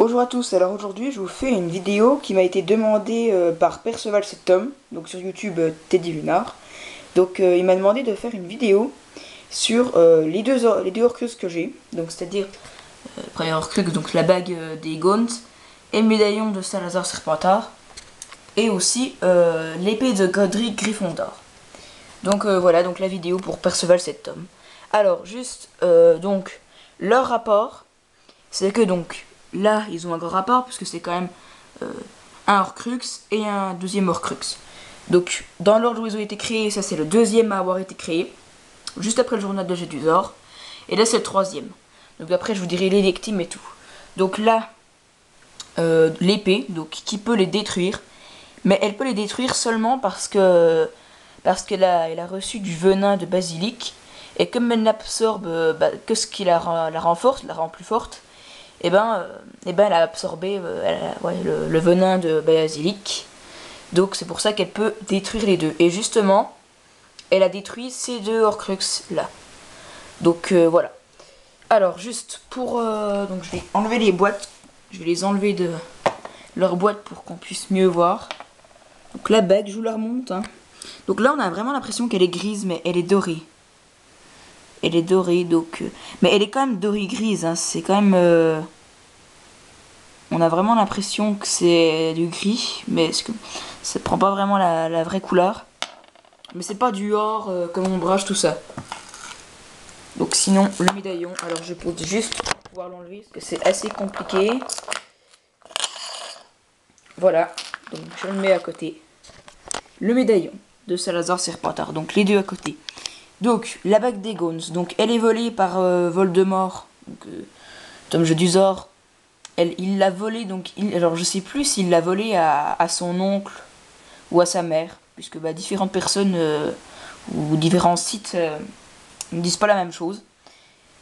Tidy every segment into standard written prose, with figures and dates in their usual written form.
Bonjour à tous, alors aujourd'hui je vous fais une vidéo qui m'a été demandée par Perceval 7 donc sur YouTube Teddy Lunar. Il m'a demandé de faire une vidéo sur les deux Horcruxes que j'ai, donc c'est-à-dire le premier Horcrux, donc la bague des Gaunt, et le médaillon de Salazar Serpentard, et aussi l'épée de Godric Gryffondor. Voilà, donc la vidéo pour Perceval 7. Alors juste, donc leur rapport, c'est que donc là ils ont un grand rapport parce que c'est quand même un Horcrux et un deuxième Horcrux. Donc dans l'ordre où ils ont été créés, ça c'est le deuxième à avoir été créé, juste après le journal de Jedusor. Et là c'est le troisième. Donc après je vous dirai les victimes et tout. Donc là, l'épée, donc qui peut les détruire, mais elle peut les détruire seulement parce qu'elle a reçu du venin de basilic. Et comme elle n'absorbe que ce qui la renforce, la rend plus forte, elle a absorbé le venin de basilic. Donc c'est pour ça qu'elle peut détruire les deux. Et justement, elle a détruit ces deux Horcruxes là. Voilà. Alors juste pour... donc je vais enlever les boîtes. Je vais les enlever de leur boîte pour qu'on puisse mieux voir. Donc la bague, je vous la remonte. Donc là on a vraiment l'impression qu'elle est grise, mais elle est dorée. Elle est dorée, mais elle est quand même dorée grise, c'est quand même... On a vraiment l'impression que c'est du gris, mais ça prend pas vraiment la vraie couleur. Mais c'est pas du or comme ombrage, tout ça. Donc sinon, le médaillon, alors je pose juste pour pouvoir l'enlever, parce que c'est assez compliqué. Voilà, donc je le mets à côté. Le médaillon de Salazar Serpentard, donc les deux à côté. Donc, la bague des Gaunt, donc elle est volée par Voldemort, Tom Jedusor. Il l'a volée, alors je sais plus s'il l'a volée à son oncle ou à sa mère, puisque différentes personnes ou différents sites ne disent pas la même chose.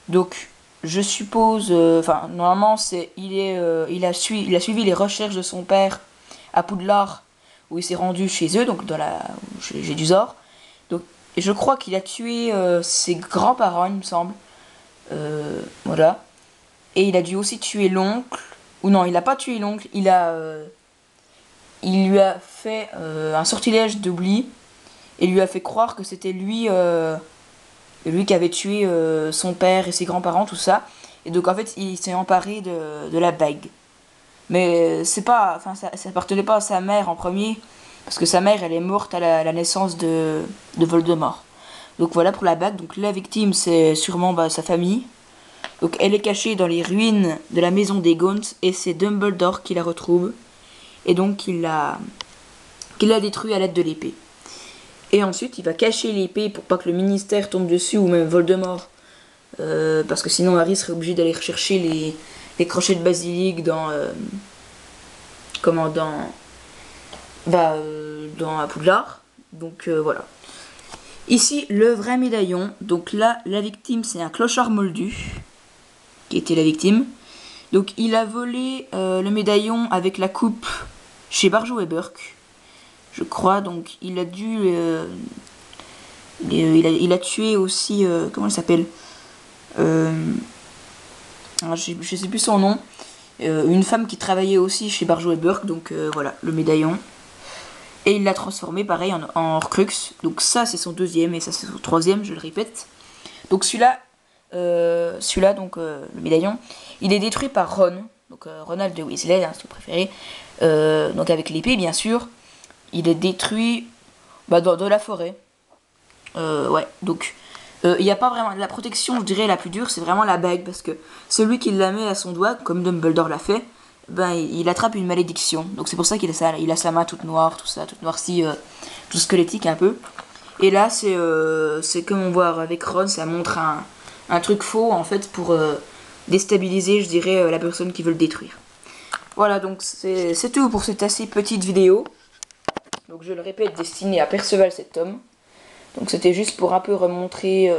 Donc, je suppose, normalement, il a suivi les recherches de son père à Poudlard, où il s'est rendu chez eux, donc chez Jedusor. Et je crois qu'il a tué ses grands-parents, il me semble. Voilà. Et il a dû aussi tuer l'oncle. Ou non, il n'a pas tué l'oncle. Il lui a fait un sortilège d'oubli. Et lui a fait croire que c'était lui qui avait tué son père et ses grands-parents, tout ça. Et donc en fait, il s'est emparé de la bague. Mais ça appartenait pas à sa mère en premier. Parce que sa mère, elle est morte à la naissance de Voldemort. Donc voilà pour la bague. Donc la victime, c'est sûrement sa famille. Donc elle est cachée dans les ruines de la maison des Gaunt. Et c'est Dumbledore qui la retrouve. Et donc il la détruit à l'aide de l'épée. Et ensuite il va cacher l'épée pour pas que le ministère tombe dessus. Ou même Voldemort. Parce que sinon Harry serait obligé d'aller rechercher les crochets de basilic dans... dans Poudlard. Voilà. Ici, le vrai médaillon. Donc là, la victime, c'est un clochard moldu, qui était la victime. Donc il a volé le médaillon avec la coupe chez Barjo et Burke, je crois. Donc il a dû... il a tué aussi... comment il s'appelle je sais plus son nom. Une femme qui travaillait aussi chez Barjo et Burke. Voilà, le médaillon. Et il l'a transformé pareil en Horcrux. Donc ça c'est son deuxième et ça c'est son troisième, je le répète. Donc celui-là, le médaillon, il est détruit par Ron. Donc Ronald de Weasley, si vous préférez. Donc avec l'épée bien sûr. Il est détruit dans la forêt. Il n'y a pas vraiment... La protection, je dirais, la plus dure, c'est vraiment la bague. Parce que celui qui la met à son doigt, comme Dumbledore l'a fait, il attrape une malédiction. Donc c'est pour ça qu'il a sa main toute noire, tout ça, toute noircie, tout squelettique un peu. Et là, c'est comme on voit avec Ron, ça montre un truc faux, en fait, pour déstabiliser, je dirais, la personne qui veut le détruire. Voilà, donc c'est tout pour cette assez petite vidéo. Donc je le répète, destinée à Perceval 7. Donc c'était juste pour un peu remontrer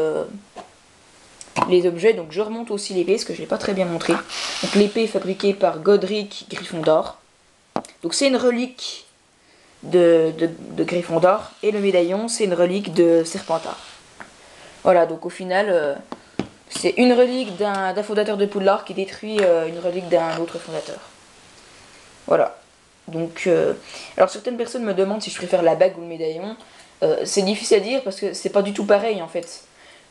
les objets. Donc je remonte aussi l'épée, parce que je ne l'ai pas très bien montré. Donc l'épée est fabriquée par Godric Gryffondor. Donc c'est une relique de Gryffondor. Et le médaillon, c'est une relique de Serpentard. Voilà, donc au final, C'est une relique d'un fondateur de Poudlard qui détruit une relique d'un autre fondateur. Voilà. Donc, alors certaines personnes me demandent si je préfère la bague ou le médaillon. C'est difficile à dire parce que c'est pas du tout pareil en fait.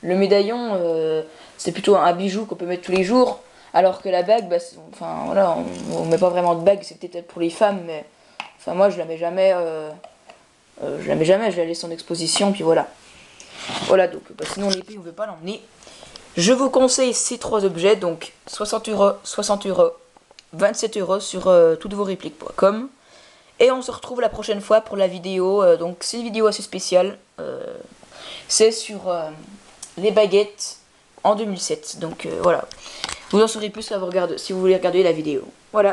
Le médaillon, c'est plutôt un bijou qu'on peut mettre tous les jours, alors que la bague, bah, enfin voilà, on met pas vraiment de bague, c'est peut-être pour les femmes, mais enfin moi je la mets jamais, je la laisse en exposition, puis voilà. Voilà, donc bah, sinon l'épée on veut pas l'emmener. Je vous conseille ces trois objets, donc 60 €, 60 €, 27 € sur toutes-vos-répliques.com. Et on se retrouve la prochaine fois pour la vidéo. Donc c'est une vidéo assez spéciale. C'est sur les baguettes en 2007. Donc voilà. Vous en saurez plus si vous voulez regarder la vidéo. Voilà.